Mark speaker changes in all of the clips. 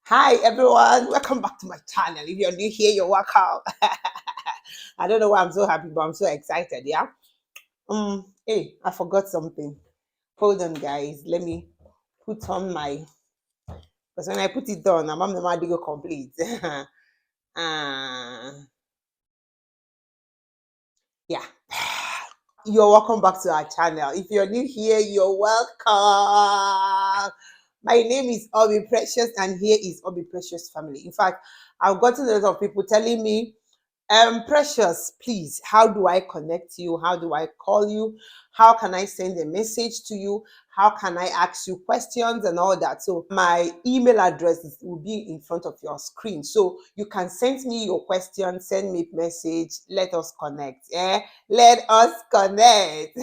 Speaker 1: Hi everyone, welcome back to my channel. If you're new here, you're welcome. I don't know why I'm so happy, but I'm so excited. Yeah. Hey, I forgot something. Hold on, guys. Let me put on my because when I put it on, I'm the man go complete. uh, yeah. You're welcome back to our channel. If you're new here, you're welcome. My name is Obi Precious, and here is Obi Precious Family. In fact, I've gotten a lot of people telling me, Precious, please, how do I connect you? How do I call you? How can I send a message to you? How can I ask you questions and all that? So my email address will be in front of your screen. So you can send me your question, send me a message, let us connect. Let us connect.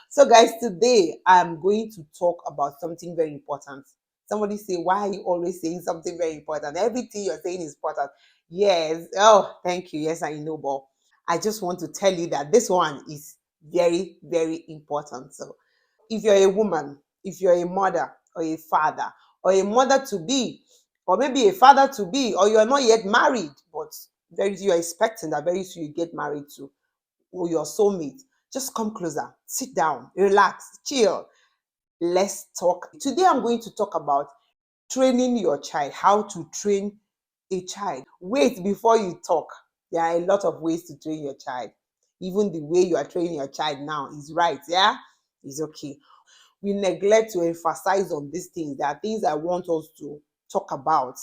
Speaker 1: So guys, today I'm going to talk about something very important. Somebody say, why are you always saying something very important? Everything you're saying is important. Yes. Oh, thank you. Yes, I know, but I just want to tell you that this one is very, very important. So, if you're a woman, if you're a mother or a father, or a mother to be, or maybe a father to be, or you're not yet married, but you're expecting that very soon you get married to or your soulmate, just come closer, sit down, relax, chill. Let's talk. Today, I'm going to talk about training your child, how to train a child. Wait before you talk. There are a lot of ways to train your child. Even the way you are training your child now is right. Yeah, it's okay. We neglect to emphasize on these things. There are things I want us to talk about.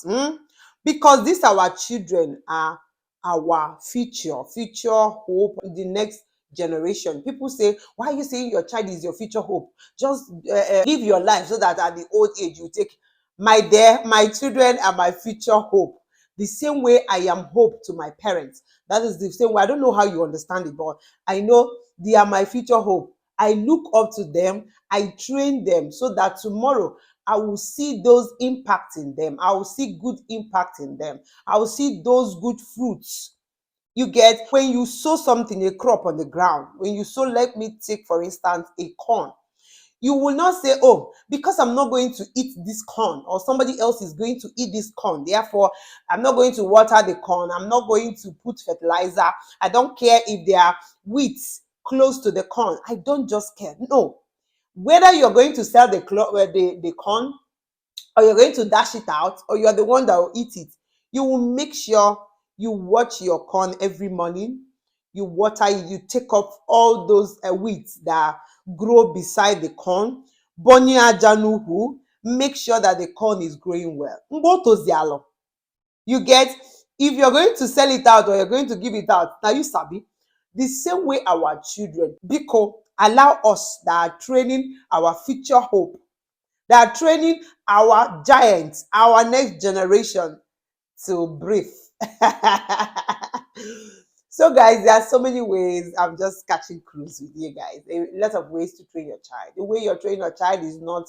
Speaker 1: Because these our children are our future hope, the next generation. People say, why are you saying your child is your future hope? Just live your life so that at the old age you take. My dear, my children are my future hope. The same way I am hope to my parents. That is the same way. I don't know how you understand it, but I know they are my future hope. I look up to them. I train them so that tomorrow I will see those impact in them. I will see good impact in them. I will see those good fruits. You get, when you sow something, a crop on the ground, when you sow, let me take for instance a corn, you will not say, oh, because I'm not going to eat this corn, or somebody else is going to eat this corn, therefore I'm not going to water the corn, I'm not going to put fertilizer, I don't care if there are weeds close to the corn, I don't just care. No. Whether you're going to sell the corn, or you're going to dash it out, or you're the one that will eat it, you will make sure you watch your corn every morning, you water it, you take off all those weeds that grow beside the corn, bonye ajanuhu, make sure that the corn is growing well. You get, if you're going to sell it out or you're going to give it out, now you sabi. The same way our children, biko, allow us that are training our future hope, that are training our giants, our next generation to breathe. So, guys, there are so many ways. I'm just catching cruise with you guys. A lot of ways to train your child. The way you're training your child is not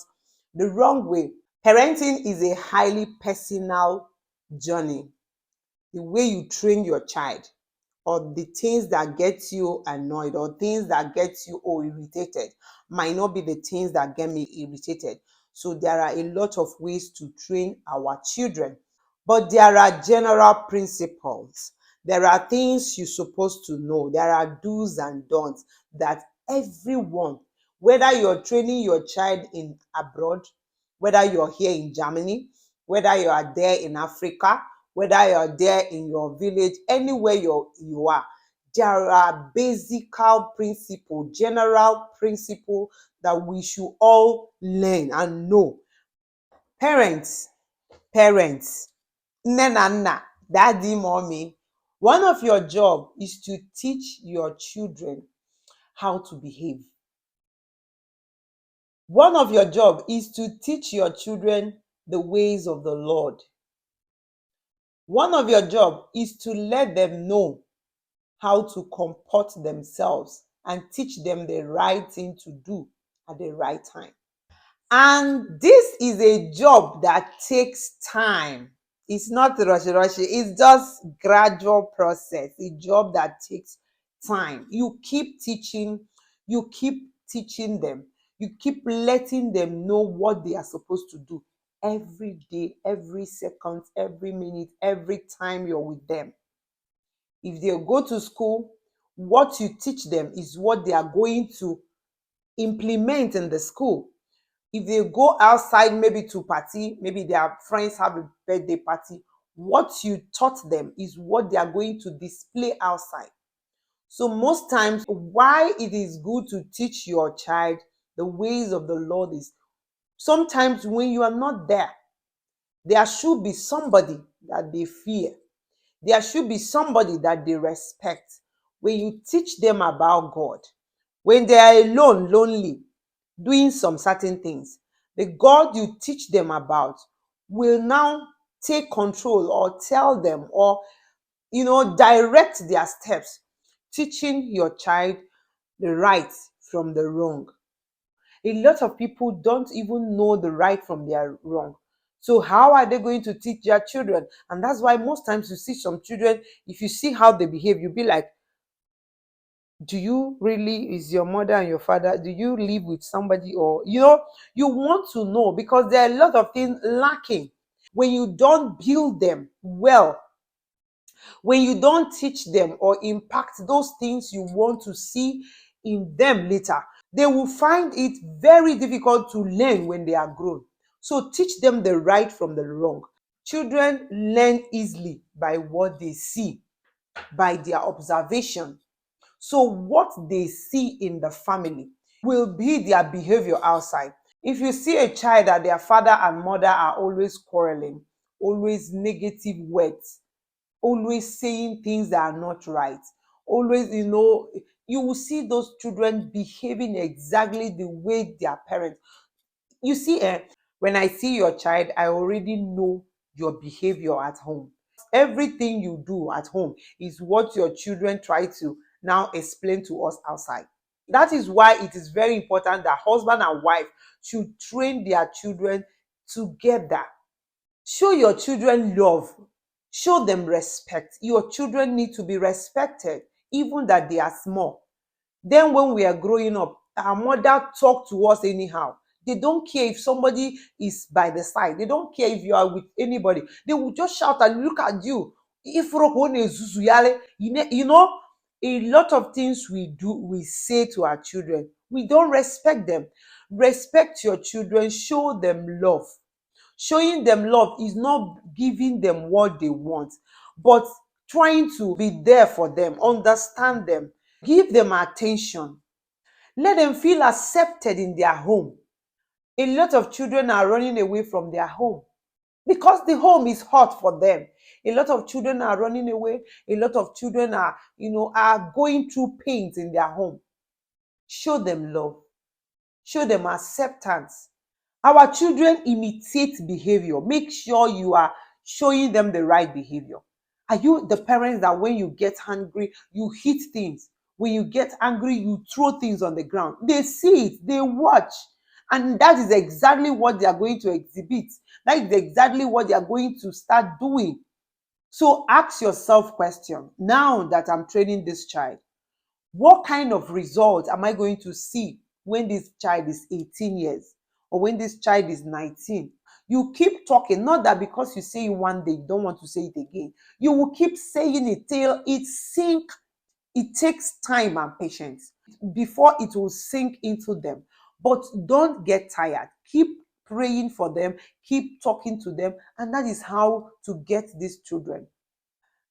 Speaker 1: the wrong way. Parenting is a highly personal journey. The way you train your child, or the things that get you annoyed, or things that get you irritated, might not be the things that get me irritated. So there are a lot of ways to train our children, but there are general principles. There are things you're supposed to know. There are do's and don'ts that everyone, whether you're training your child in abroad, whether you're here in Germany, whether you are there in Africa, whether you're there in your village, anywhere you are, there are basic principle, general principle that we should all learn and know. Parents, parents, nne na nna, daddy, mommy, one of your job is to teach your children how to behave. One of your job is to teach your children the ways of the Lord. One of your job is to let them know how to comport themselves and teach them the right thing to do at the right time. And this is a job that takes time. It's not rushy. It's just gradual process. A job that takes time. You keep teaching. You keep teaching them. You keep letting them know what they are supposed to do every day, every second, every minute, every time you're with them. If they go to school, what you teach them is what they are going to implement in the school. If they go outside, maybe to party, maybe their friends have a birthday party, what you taught them is what they are going to display outside. So most times, why it is good to teach your child the ways of the Lord is sometimes when you are not there, there should be somebody that they fear. There should be somebody that they respect. When you teach them about God, when they are alone, lonely, doing some certain things, the God you teach them about will now take control or tell them or, direct their steps, teaching your child the right from the wrong. A lot of people don't even know the right from their wrong. So how are they going to teach their children? And that's why most times you see some children, if you see how they behave, you'll be like, do you really, is your mother and your father, do you live with somebody? Or, you want to know because there are a lot of things lacking. When you don't build them well, when you don't teach them or impact those things you want to see in them later, they will find it very difficult to learn when they are grown. So teach them the right from the wrong. Children learn easily by what they see, by their observation. So what they see in the family will be their behavior outside. If you see a child that their father and mother are always quarreling, always negative words, always saying things that are not right, always, you will see those children behaving exactly the way their parents. You see, when I see your child, I already know your behavior at home. Everything you do at home is what your children try to now explain to us outside. That is why it is very important that husband and wife should train their children together. Show your children love. Show them respect. Your children need to be respected, even that they are small. Then when we are growing up, our mother talk to us anyhow. They don't care if somebody is by the side. They don't care if you are with anybody. They will just shout and look at you. If a lot of things we do, we say to our children, we don't respect them. Respect your children, show them love. Showing them love is not giving them what they want, but trying to be there for them, understand them, give them attention. Let them feel accepted in their home. A lot of children are running away from their home because the home is hot for them. A lot of children are running away. A lot of children are going through pains in their home. Show them love. Show them acceptance. Our children imitate behavior. Make sure you are showing them the right behavior. Are you the parents that when you get angry, you hit things? When you get angry, you throw things on the ground. They see it, they watch. And that is exactly what they are going to exhibit. That is exactly what they are going to start doing. So ask yourself question. Now that I'm training this child, what kind of result am I going to see when this child is 18 years or when this child is 19? You keep talking, not that because you say it one day, you don't want to say it again. You will keep saying it till it sink. It takes time and patience before it will sink into them. But don't get tired. Keep praying for them, keep talking to them, and that is how to get these children.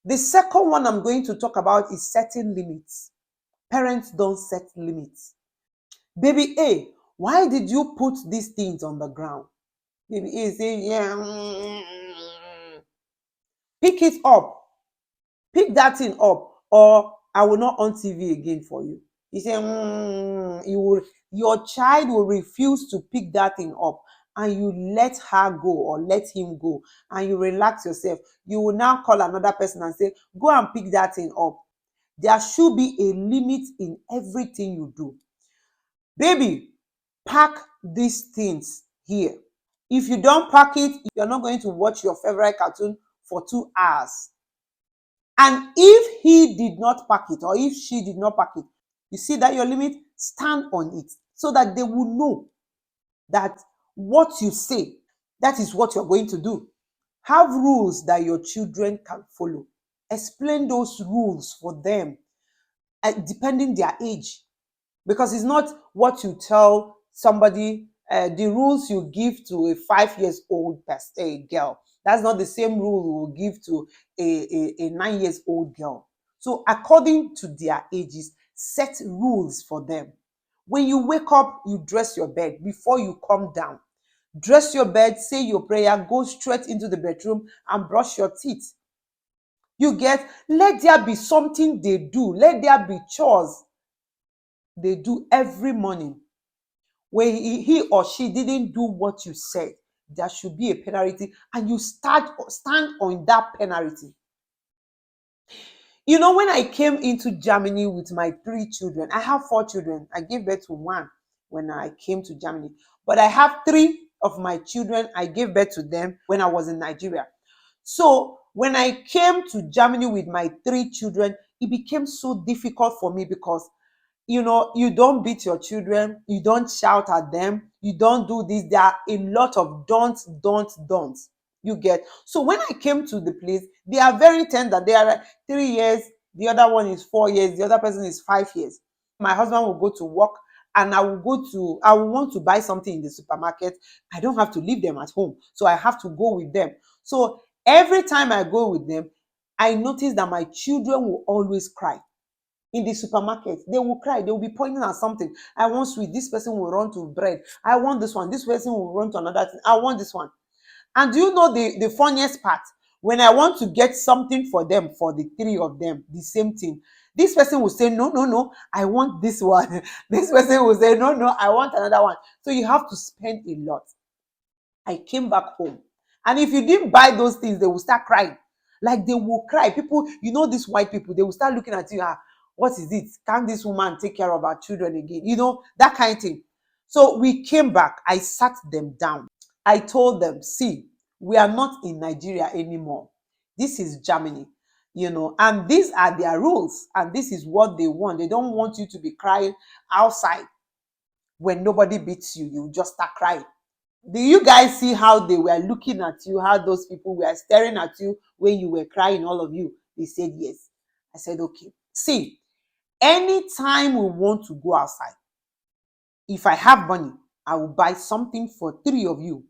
Speaker 1: The second one I'm going to talk about is setting limits. Parents don't set limits. Baby A, why did you put these things on the ground? Baby A is saying, yeah, pick it up. Pick that thing up, or I will not on TV again for you. He said, your child will refuse to pick that thing up, and you let her go or let him go, and you relax yourself. You will now call another person and say, go and pick that thing up. There should be a limit in everything you do. Baby, pack these things here. If you don't pack it, you're not going to watch your favorite cartoon for 2 hours. And if he did not pack it or if she did not pack it, you see that your limit, stand on it so that they will know that what you say, That is what you're going to do. Have rules that your children can follow. Explain those rules for them, depending their age. Because it's not what you tell somebody, the rules you give to a 5 years old a girl. That's not the same rule you will give to a 9 years old girl. So according to their ages, set rules for them. When you wake up, you dress your bed. Before you come down, dress your bed, say your prayer, go straight into the bedroom and brush your teeth. You get, let there be something they do. Let there be chores they do every morning. When he or she didn't do what you said, there should be a penalty, and you stand on that penalty. You know, when I came into Germany with my 3 children, I have 4 children. I gave birth to one when I came to Germany, but I have 3 of my children. I gave birth to them when I was in Nigeria. So when I came to Germany with my 3 children, it became so difficult for me because, you don't beat your children, you don't shout at them, you don't do this. There are a lot of don'ts. You get. So when I came to the place, they are very tender. They are like 3 years, the other one is 4 years, the other person is 5 years. My husband will go to work, and I will want to buy something in the supermarket. I don't have to leave them at home, so I have to go with them. So every time I go with them, I notice that my children will always cry. In the supermarket, they will cry. They will be pointing at something. I want sweet. This person will run to bread. I want this one. This person will run to another thing. I want this one. And do you know the funniest part? When I want to get something for them, for the 3 of them, the same thing, this person will say, no, no, no, I want this one. This person will say, no, no, I want another one. So you have to spend a lot. I came back home. And if you didn't buy those things, they will start crying. Like, they will cry. People, these white people, they will start looking at you. What is it? Can't this woman take care of our children again? That kind of thing. So we came back. I sat them down. I told them, see, we are not in Nigeria anymore. This is Germany, and these are their rules, and this is what they want. They don't want you to be crying outside when nobody beats you. You just start crying. Do you guys see how they were looking at you, how those people were staring at you when you were crying, all of you? They said yes. I said, okay. See, anytime we want to go outside, if I have money, I will buy something for 3 of you.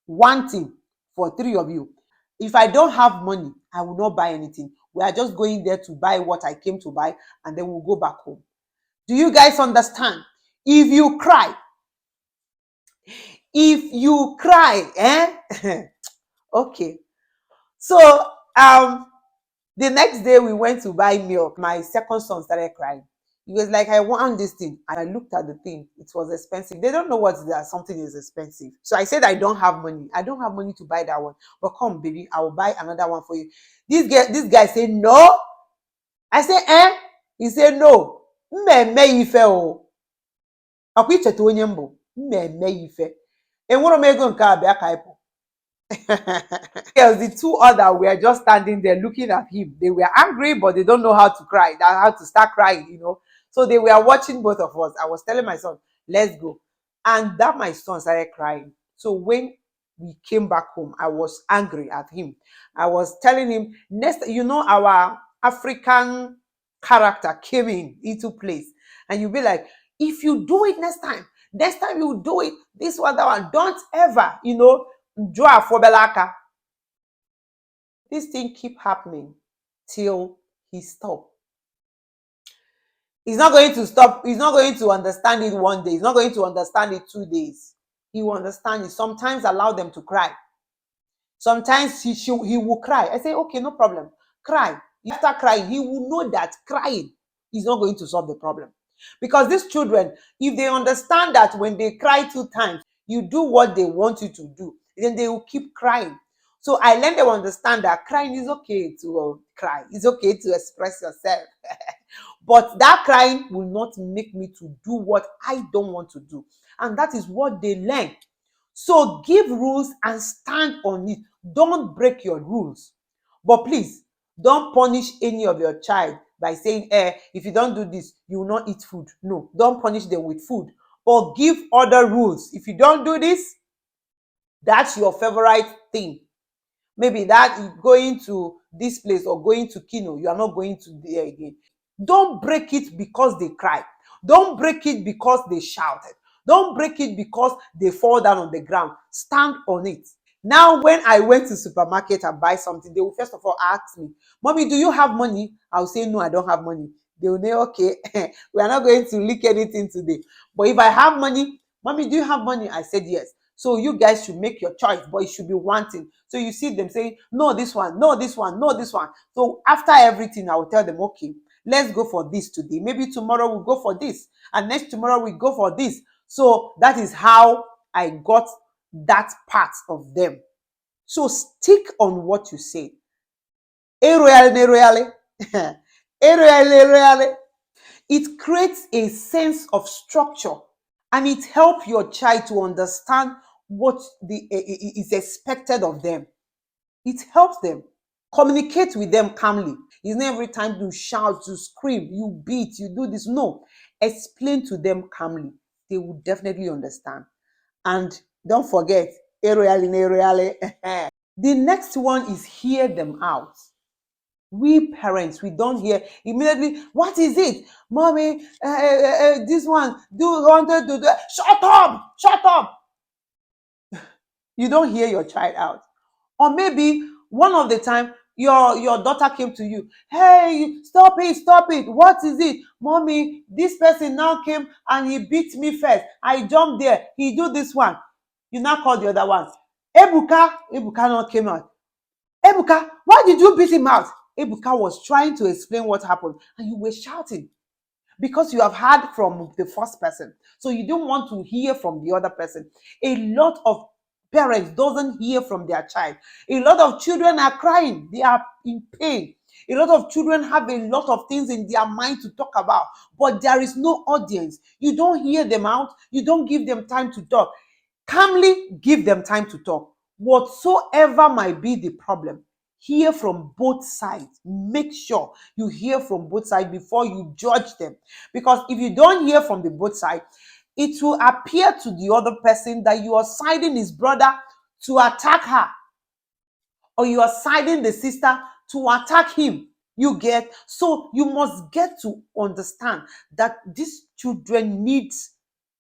Speaker 1: One thing for 3 of you. If I don't have money, I will not buy anything. We are just going there to buy what I came to buy, and then we'll go back home. Do you guys understand? If you cry, okay. So the next day we went to buy milk. My second son started crying. He was like, I want this thing. And I looked at the thing. It was expensive. They don't know what that something is expensive. So I said, I don't have money. I don't have money to buy that one. But come, baby, I will buy another one for you. This guy said, no. I said, eh? He said, no. Mmemme ife o. Akwa icheta onye mbụ. Mmemme ife. Enwere m ego nke abịa ka ịpụ. The 2 others were just standing there looking at him. They were angry, but they don't know how to cry, how to start crying, So they were watching both of us. I was telling my son, let's go. And that my son started crying. So when we came back home, I was angry at him. I was telling him, next, our African character came into place. And you'll be like, if you do it next time you do it, this one, that one, don't ever, draw for Belaka. This thing keep happening till he stop. He's not going to stop. He's not going to understand it one day. He's not going to understand it 2 days. He will understand it. Sometimes allow them to cry. Sometimes he will cry. I say, okay, no problem. Cry. After crying, he will know that crying is not going to solve the problem. Because these children, if they understand that when they cry 2 times, you do what they want you to do, then they will keep crying. So I learned them to understand that crying is okay to cry. It's okay to express yourself. But that crying will not make me to do what I don't want to do. And that is what they learn. So give rules and stand on it. Don't break your rules. But please, don't punish any of your child by saying, if you don't do this, you will not eat food. No, don't punish them with food. But give other rules. If you don't do this, That's your favorite thing. Maybe that going to this place or going to Kino, you are not going to there again. Don't break it because they cry. Don't break it because they shouted. Don't break it because they fall down on the ground. Stand on it. Now, when I went to supermarket and buy something, they will first of all ask me, "Mommy, do you have money?" I'll say, "No, I don't have money." They will say, "Okay, we are not going to leak anything today. But if I have money, Mommy, do you have money?" I said, "Yes." So you guys should make your choice, but it should be wanting. So you see them saying, "No, this one, no, this one, no, this one." So after everything, I will tell them, "Okay, let's go for this today. Maybe tomorrow we'll go for this. And next tomorrow we go for this." So that is how I got that part of them. So stick on what you say. Eroyale. It creates a sense of structure, and it helps your child to understand what is expected of them. It helps them. Communicate with them calmly. It's not every time you shout, you scream, you beat, you do this. No. Explain to them calmly. They will definitely understand. And don't forget, eroyale. The next one is hear them out. We parents, we don't hear immediately. What is it, mommy? This one do wanted to do. Shut up! Shut up! You don't hear your child out. Or maybe one of the time your daughter came to you. Hey, stop it, stop it. What is it? Mommy, this person now came and he beat me first. I jumped there. He do this one. You now call the other one. Ebuka now came out. Ebuka, why did you beat him out? Ebuka was trying to explain what happened, and you were shouting because you have heard from the first person. So you don't want to hear from the other person. A lot of parents doesn't hear from their child. A lot of children are crying. They are in pain. A lot of children have a lot of things in their mind to talk about, but there is no audience. You don't hear them out. You don't give them time to talk. Calmly give them time to talk. Whatsoever might be the problem, hear from both sides. Make sure you hear from both sides before you judge them. Because if you don't hear from the both sides, it will appear to the other person that you are siding his brother to attack her, or you are siding the sister to attack him. You get? So you must get to understand that these children need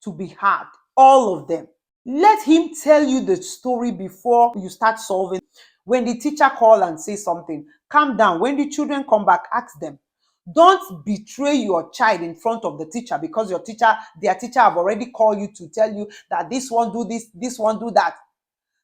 Speaker 1: to be heard, all of them. Let him tell you the story before you start solving. When the teacher call and say something, calm down. When the children come back, ask them. Don't betray your child in front of the teacher because their teacher have already called you to tell you that this one do this one do that.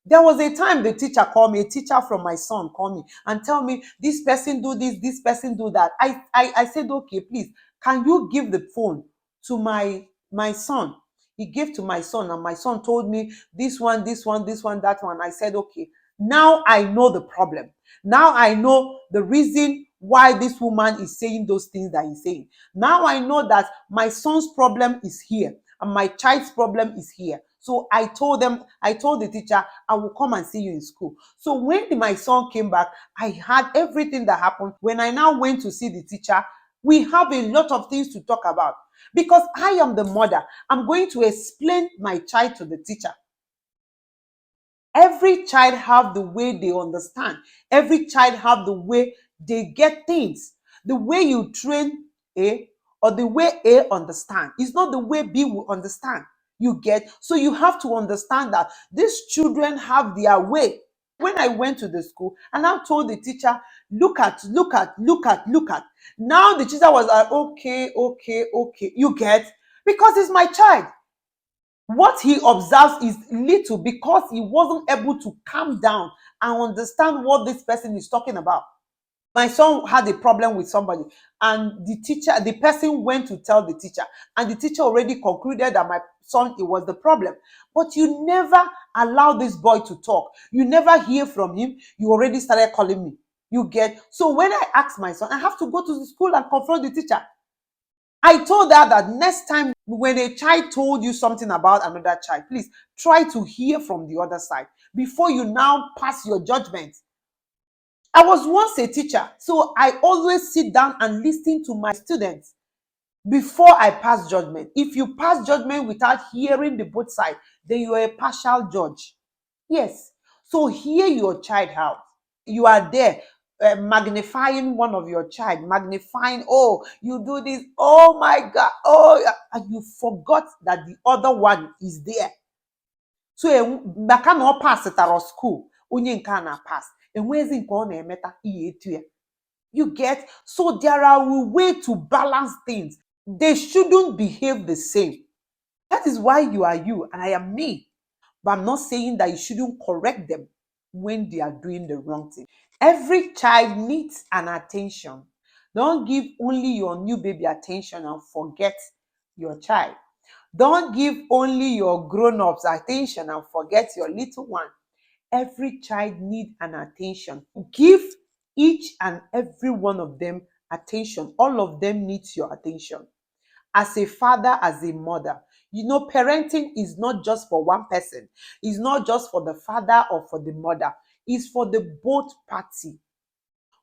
Speaker 1: There was a time the teacher called me, a teacher from my son called me and tell me this person do this person do that. I said, okay, please, can you give the phone to my son? He gave to my son, and my son told me this one, that one. I said, okay, now I know the problem. Now I know the reason why this woman is saying those things that he's saying. Now I know that my son's problem is here and my child's problem is here. So I told the teacher, I will come and see you in school. So when my son came back, I had everything that happened. When I now went to see the teacher, we have a lot of things to talk about. Because I am the mother, I'm going to explain my child to the teacher. Every child have the way they understand. Every child have the way they get things. The way you train A or the way A understand is not the way B will understand. You get? So you have to understand that these children have their way. When I went to the school and I told the teacher, look at. Now the teacher was like, okay. You get? Because it's my child. What he observes is little because he wasn't able to calm down and understand what this person is talking about. My son had a problem with somebody, and the person went to tell the teacher, and the teacher already concluded that my son, it was the problem. But you never allow this boy to talk. You never hear from him. You already started calling me. You get? So when I asked my son, I have to go to the school and confront the teacher. I told her that next time when a child told you something about another child, please try to hear from the other side before you now pass your judgment. I was once a teacher, so I always sit down and listen to my students before I pass judgment. If you pass judgment without hearing the both sides, then you are a partial judge. Yes. So hear your child out. You are there magnifying one of your child, magnifying, oh, you do this, oh my God, oh, and you forgot that the other one is there. So maka na ọ pasitara school, onye nke a na pass, enwezi nke ọ na-emeta ihe etu ya. You get? So there are a way to balance things. They shouldn't behave the same. That is why you are you and I am me. But I'm not saying that you shouldn't correct them when they are doing the wrong thing. Every child needs an attention. Don't give only your new baby attention and forget your child. Don't give only your grown-ups attention and forget your little one. Every child needs an attention. Give each and every one of them attention. All of them needs your attention. As a father, as a mother, parenting is not just for one person. It's not just for the father or for the mother. It's for the both party.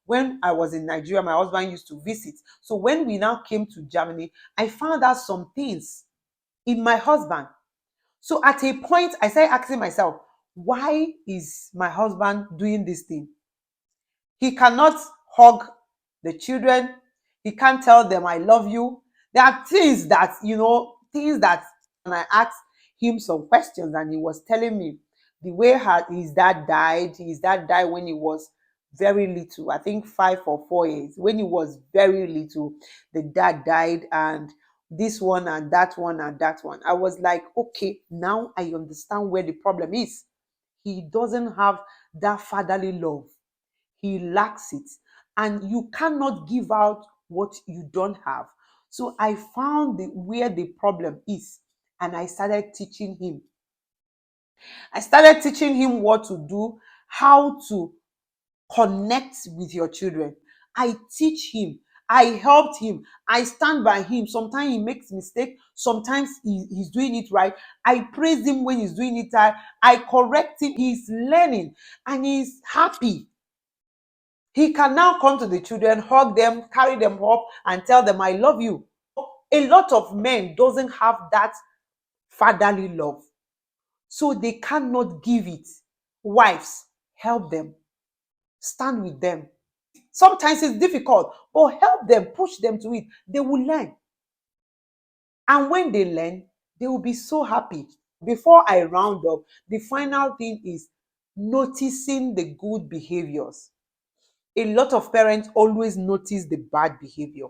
Speaker 1: When I was in Nigeria, my husband used to visit. So when we now came to Germany, I found out some things in my husband. So at a point, I started asking myself, why is my husband doing this thing? He cannot hug the children. He can't tell them, I love you. There are things that, and I asked him some questions and he was telling me the way his dad died when he was very little, I think 5 or 4 years. When he was very little, the dad died, and this one and that one and that one. I was like, okay, now I understand where the problem is. He doesn't have that fatherly love. He lacks it. And you cannot give out what you don't have. So I found where the problem is, and I started teaching him. I started teaching him what to do, how to connect with your children. I teach him. I helped him. I stand by him. Sometimes he makes mistake. Sometimes he's doing it right. I praise him when he's doing it right. I correct him. He's learning and he's happy. He can now come to the children, hug them, carry them up, and tell them, I love you. A lot of men doesn't have that fatherly love. So they cannot give it. Wives, help them. Stand with them. Sometimes it's difficult, but help them, push them to it. They will learn. And when they learn, they will be so happy. Before I round up, the final thing is noticing the good behaviors. A lot of parents always notice the bad behavior.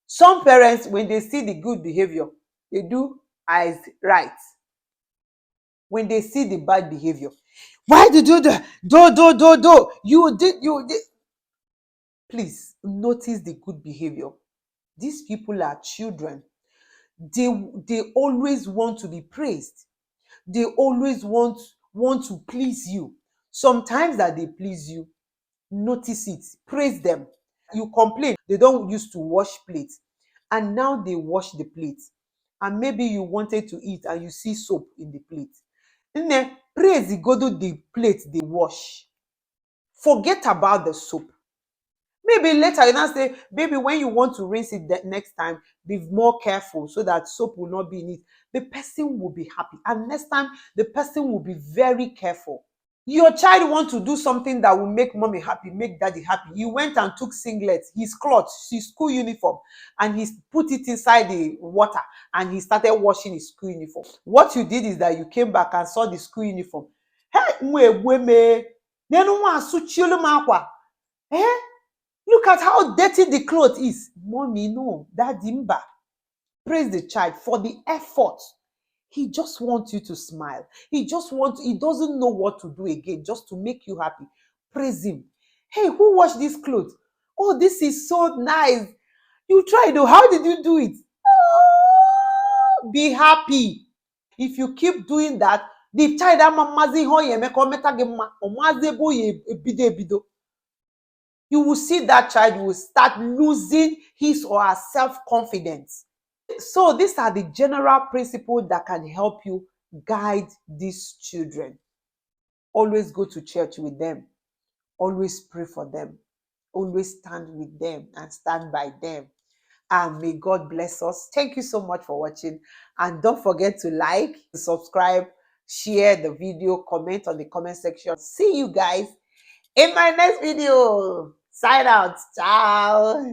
Speaker 1: Some parents, when they see the good behavior, they do eyes right. When they see the bad behavior, why did you do? Do. You did. Please notice the good behavior. These people are children. They always want to be praised. They always want to please you. Sometimes that they please you, notice it, praise them. You complain they don't used to wash plates, and now they wash the plates, and maybe you wanted to eat and you see soap in the plate. Nne, praise the god of the plate they wash. Forget about the soap. Maybe later you now say, baby, when you want to rinse it the next time, be more careful so that soap will not be in it. The person will be happy, and next time the person will be very careful. Your child want to do something that will make mommy happy, make daddy happy. You went and took singlet, his clothes, his school uniform, and he put it inside the water, and he started washing his school uniform. What you did is that you came back and saw the school uniform. Hey, look at how dirty the cloth is. Mommy, no, daddy mba. Praise the child for the effort. He just wants you to smile. He doesn't know what to do again, just to make you happy. Praise him. Hey, who washed this clothes? Oh, this is so nice. You tried though. How did you do it? Oh, be happy. If you keep doing that, the child you will see that child will start losing his or her self-confidence. So these are the general principles that can help you guide these children. Always go to church with them. Always pray for them. Always stand with them and stand by them. And may God bless us. Thank you so much for watching. And don't forget to like, subscribe, share the video, comment on the comment section. See you guys in my next video. Sign out. Ciao.